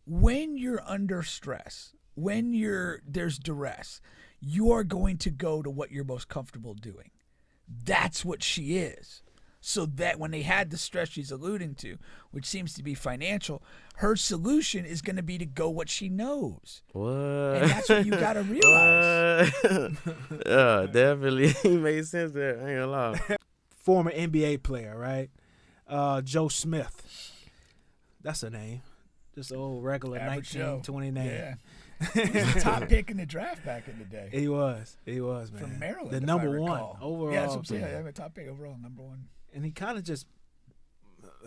when you're under stress, when there's duress, you are going to go to what you're most comfortable doing. That's what she is. So that when they had the stress she's alluding to, which seems to be financial, her solution is going to be to go what she knows. What? And that's what you got to realize. Yeah, definitely made sense there. I ain't gonna lie. Former NBA player, right? Joe Smith. That's a name. Just an old regular Average 1920 name. Yeah. He was the top pick in the draft back in the day. He was, man. From Maryland. The if number I one recall. overall. Yeah, that's what I'm saying. player. Yeah, top pick overall, number one. And he kind of just,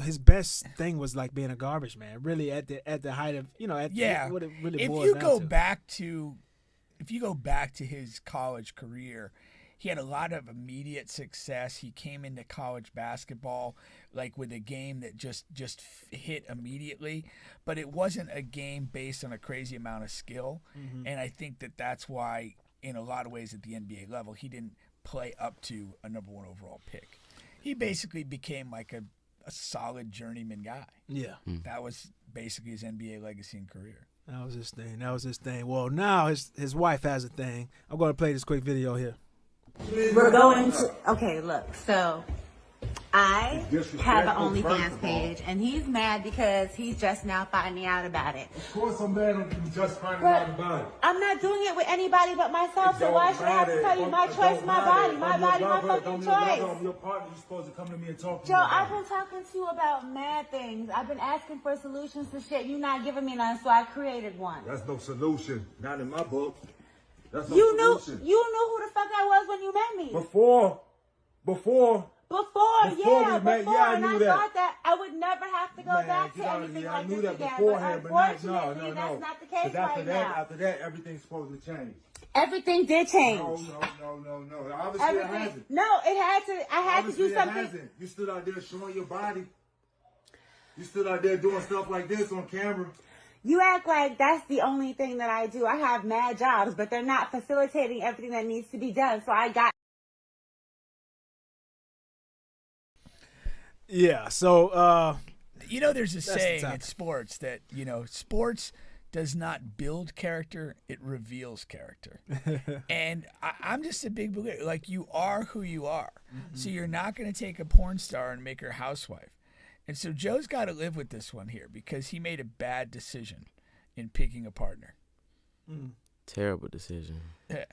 his best thing was like being a garbage man. Really at the height of, what it really if boils you down go to. if you go back to his college career, he had a lot of immediate success. He came into college basketball like with a game that just hit immediately, but it wasn't a game based on a crazy amount of skill. Mm-hmm. And I think that's why, in a lot of ways, at the NBA level, he didn't play up to a number one overall pick. He basically became like a solid journeyman guy. Yeah. That was basically his NBA legacy and career. That was his thing. Well, now his wife has a thing. I'm going to play this quick video here. We're going to, okay, look, so I have an OnlyFans page, and he's mad because he's just now finding out about it. Of course I'm mad on you just finding out about it. I'm not doing it with anybody but myself, so why should I have to tell you my choice, my body, my fucking choice? I'm your partner, you're supposed to come to me and talk to me. Joe, I've been talking to you about mad things. I've been asking for solutions to shit. You're not giving me none, so I created one. That's no solution. Not in my book. That's no You knew solution. who the fuck I was when you met me. Before, Before, we met, yeah, I and knew I that. thought that I would never have to go back to anything I like knew this that again. beforehand, But but unfortunately, no. that's not the 'Cause case right now. After that, everything's supposed to change. Everything did change. No. Obviously, it hasn't. No, it had to. I had Obviously, to do something. It hasn't. You stood out there showing your body. You stood out there doing stuff like this on camera. You act like that's the only thing that I do. I have mad jobs, but they're not facilitating everything that needs to be done. So I got. Yeah. So, there's a the saying topic. in sports that, sports does not build character, it reveals character. And I'm just a big believer. Like, you are who you are. Mm-hmm. So you're not going to take a porn star and make her housewife. And so Joe's got to live with this one here because he made a bad decision in picking a partner. Terrible decision. Yeah.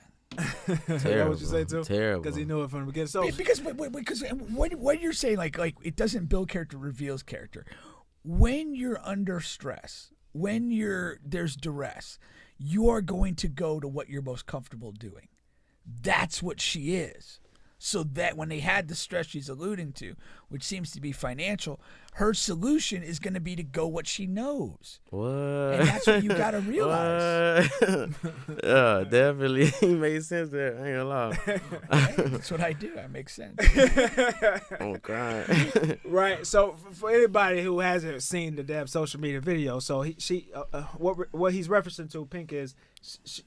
Is that what you say too? Terrible. Because he knew it from the beginning. So, Because what you're saying, like it doesn't build character, reveals character. When you're under stress, when there's duress, you are going to go to what you're most comfortable doing. That's what she is. So that when they had the stress she's alluding to, which seems to be financial, her solution is going to be to go what she knows. What? And that's what you got to realize. Yeah, definitely made sense there. I ain't gonna lie. That's what I do. I make sense. I'm crying. right. So for anybody who hasn't seen the damn social media video, so what he's referencing to, Pink, is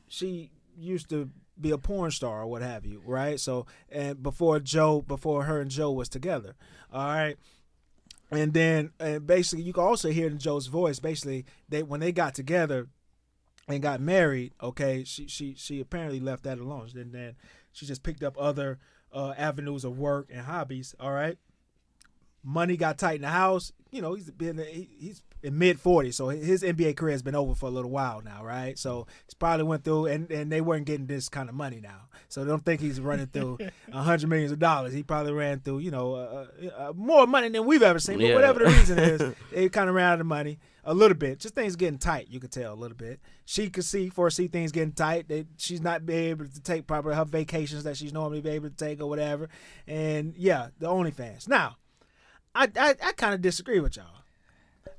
she used to be a porn star or what have you, right? So, and before her and Joe was together, all right. And then, basically, you can also hear in Joe's voice. Basically, when they got together and got married, okay, she apparently left that alone. And then she just picked up other avenues of work and hobbies. All right, money got tight in the house. He's in mid-40s, so his NBA career has been over for a little while now, right? So he's probably went through, and they weren't getting this kind of money now. So don't think he's running through $100 million. He probably ran through, more money than we've ever seen. But whatever the reason is, they kind of ran out of money a little bit. Just things getting tight, you could tell a little bit. She could foresee things getting tight. She's not be able to take probably her vacations that she's normally be able to take or whatever. And, yeah, the OnlyFans. Now, I kind of disagree with y'all.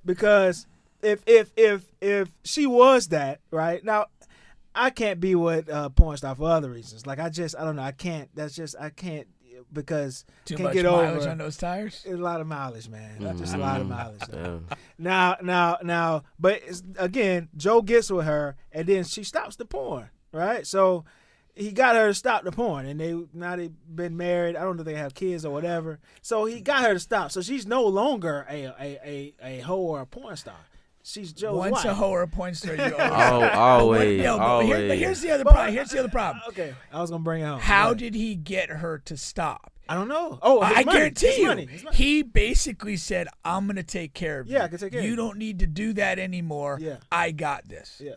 Because if she was that, right, now I can't be with porn star for other reasons. Like I don't know, I can't because Too can't much get mileage over on those tires. a lot of mileage, man. Just a Mm-hmm. lot of mileage. Yeah. Now, but again, Joe gets with her and then she stops the porn, right? So he got her to stop the porn, and they've been married. I don't know if they have kids or whatever. So he got her to stop. So she's no longer a hoe or a porn star. she's Joe's Once wife. a hoe or a porn star, you Always, but always. here's the other problem. Here's the other problem. Okay, I was gonna bring it home. How did he get her to stop? I don't know. Oh, his I money. guarantee His you, money. His money. he basically said, "I'm gonna take care of you. Yeah, I can take care of You you. don't need to do that anymore. Yeah. I got this." Yeah.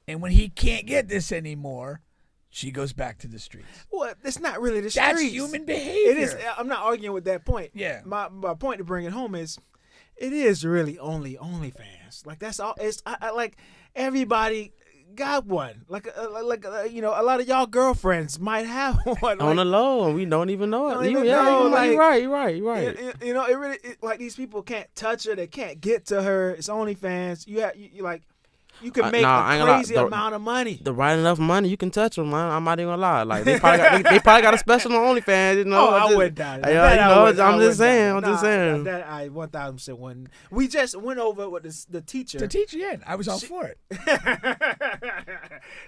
And when he can't get this anymore, she goes back to the streets. Well, it's not really the That's streets. human behavior. It is. I'm not arguing with that point. Yeah. My point to bring it home is, it is really only OnlyFans. Like that's all. It's I like everybody got one. Like you know, a lot of y'all girlfriends might have one. On the Like, low, and we don't even know it. Don't even Yeah, know, you're like- right. you know, it really like these people can't touch her. They can't get to her. It's OnlyFans. You like. You can make I ain't a gonna lie, crazy the- amount of money. The right enough money, you can touch them, man. I'm not even gonna lie. Like they probably got a special on OnlyFans. You know, Oh, I just- wouldn't doubt it. Hey, That you I know, wouldn't- I I'm just wouldn't saying. doubt I'm it. just Nah, saying. That I 1,000% wouldn't. We just went over with the teacher. To teach you in. I was all for it.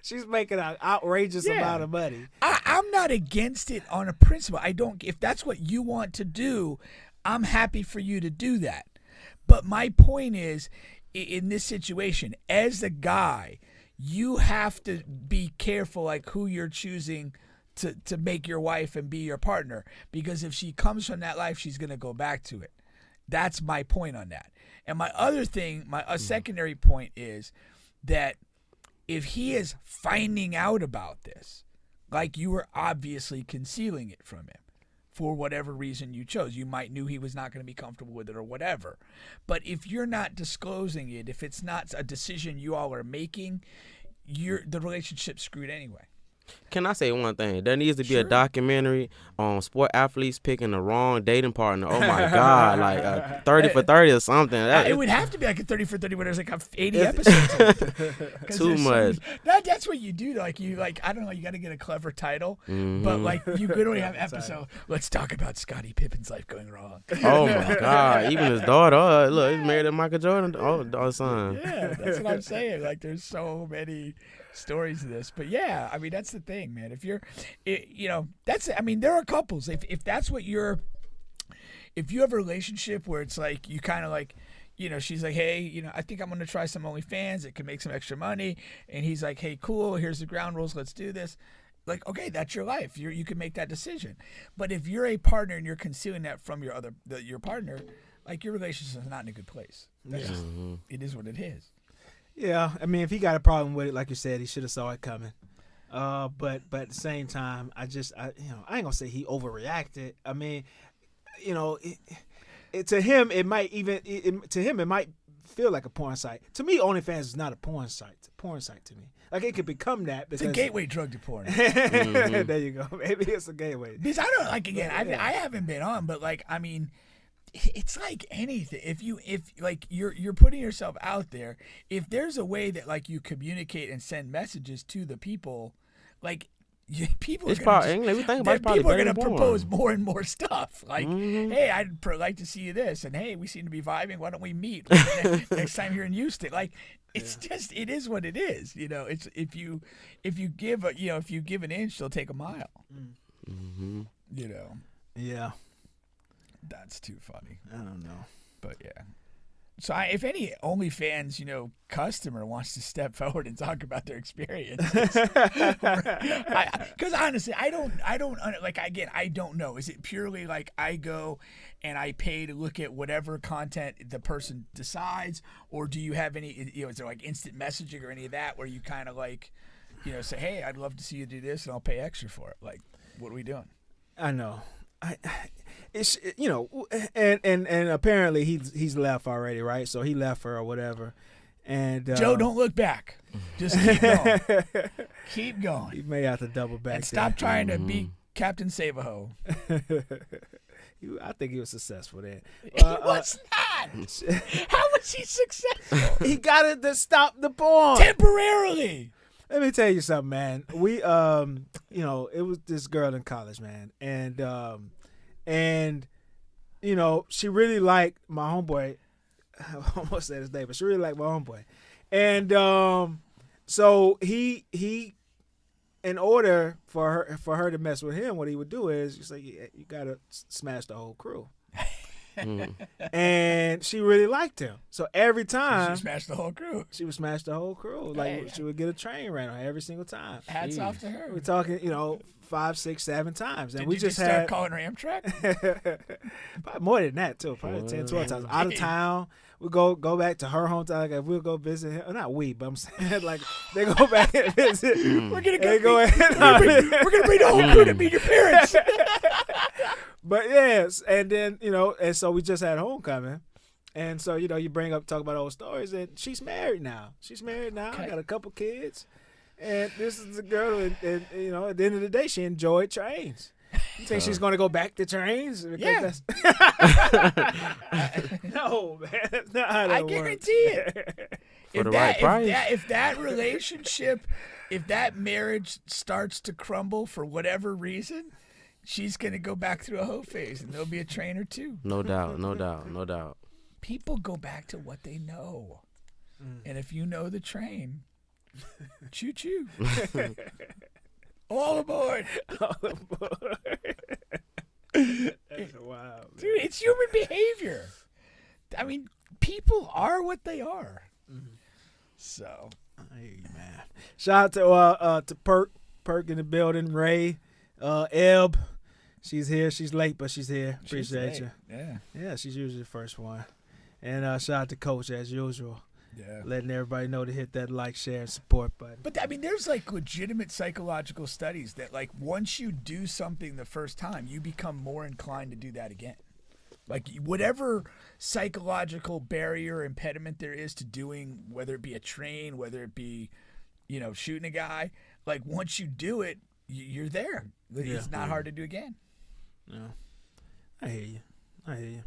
She's making an outrageous Yeah. amount of money. I'm not against it on a principle. I don't. If that's what you want to do, I'm happy for you to do that. But my point is, in this situation, as a guy, you have to be careful, like who you're choosing to make your wife and be your partner. Because if she comes from that life, she's gonna go back to it. That's my point on that. And my other thing, a secondary point is that if he is finding out about this, like you were obviously concealing it from him for whatever reason you chose. You might knew he was not going to be comfortable with it or whatever. But if you're not disclosing it, if it's not a decision you all are making, the relationship's screwed anyway. Can I say one thing? There needs to be a Sure. documentary on sport athletes picking the wrong dating partner. Oh my God, like 30 for 30 or something. It would have to be like a 30 for 30 where there's like 80 episodes. Too much. That's what you do. Like I don't know, you got to get a clever title, but like you could only have episode. Let's talk about Scottie Pippen's life going wrong. Oh my God, even his daughter. Look, he's married to Michael Jordan. Oh, son. Yeah, that's what I'm saying. Like, there's so many stories of this, but yeah, I mean, that's the thing, man. If you're, there are couples. If that's what if you have a relationship where it's like you kind of like, she's like, hey, I think I'm gonna try some OnlyFans. It can make some extra money, and he's like, hey, cool. Here's the ground rules. Let's do this. Like, okay, that's your life. You can make that decision. But if you're a partner and you're concealing that from your partner, like your relationship is not in a good place. That's just, it is what it is. Yeah, I mean, if he got a problem with it, like you said, he should have saw it coming. But at the same time, I ain't gonna say he overreacted. I mean, to him, it might it might feel like a porn site. To me, OnlyFans is not a porn site. It's a porn site to me. Like it could become that because It's a gateway drug to porn. There you go. Maybe it's a gateway. Because I don't like again. I haven't been on, but like I mean, it's like anything. If you're putting yourself out there, if there's a way that like you communicate and send messages to the people, like people It's are gonna probably we think about it's probably people are better going to than porn. propose more and more stuff. Like, hey, I'd like to see you this, and hey, we seem to be vibing. Why don't we meet next time you're in Houston? Like, it's just it is what it is. It's if you give if you give an inch, they'll take a mile. Mm-hmm. Yeah, That's too funny. I don't know. But yeah. So if any OnlyFans, customer wants to step forward and talk about their experiences, because honestly, I don't I don't know. Is it purely like I go and I pay to look at whatever content the person decides, or do you have any? Is there like instant messaging or any of that where you kind of like, say, hey, I'd love to see you do this, and I'll pay extra for it. Like, what are we doing? I know. It's and apparently he's left already, right? So he left her or whatever. And Joe, don't look back. Just keep going. Keep going. He may have to double back. And stop trying to be Captain Save-A-Ho. I think he was successful there. He was not. How was he successful? He got it to stop the porn Temporarily. Let me tell you something, man. We it was this girl in college, man, and she really liked my homeboy. I almost said his name, but she really liked my homeboy. And so he in order for her to mess with him, what he would do is he's like, you gotta smash the whole crew. and she really liked him. So every time She smashed the whole crew. she would smash the whole crew. Like Hey. she would get a train ran on her every single time. Hats off to her. We're talking, 5, 6, 7 times, and Did we you just start had calling her Amtrak? probably more than that too. Probably 10, 12 times. Out of town, we go back to her hometown. Like we'll go visit him. Not we, but I'm saying like they go back and visit. We're gonna They go. go ahead. We're gonna bring the whole crew to meet your parents. But yes, and then and so we just had homecoming, and so you talk about old stories, and she's married now. Okay. Got a couple kids, and this is a girl, and at the end of the day, she enjoyed trains. You think she's going to go back to trains? Because Yeah. No, man, that's not how that I works. guarantee it. For the right price. If that relationship, if that marriage starts to crumble for whatever reason, she's gonna go back through a hoe phase, and there'll be a train or two. No doubt, no doubt, no doubt. People go back to what they know, and if you know the train, choo choo, all aboard. That's wild, man. Dude, it's human behavior. I mean, people are what they are. So, Hey, man. Shout out to Perk in the building. Ray, Eb. She's here. She's late, but she's here. Appreciate you. Yeah. Yeah, she's usually the first one. And shout out to Coach as usual, Yeah. letting everybody know to hit that like, share, and support button. But I mean, there's like legitimate psychological studies that like once you do something the first time, you become more inclined to do that again. Like whatever psychological barrier or impediment there is to doing, whether it be a train, whether it be, shooting a guy, like once you do it, you're there. It's not hard to do again. Yeah. I hear you.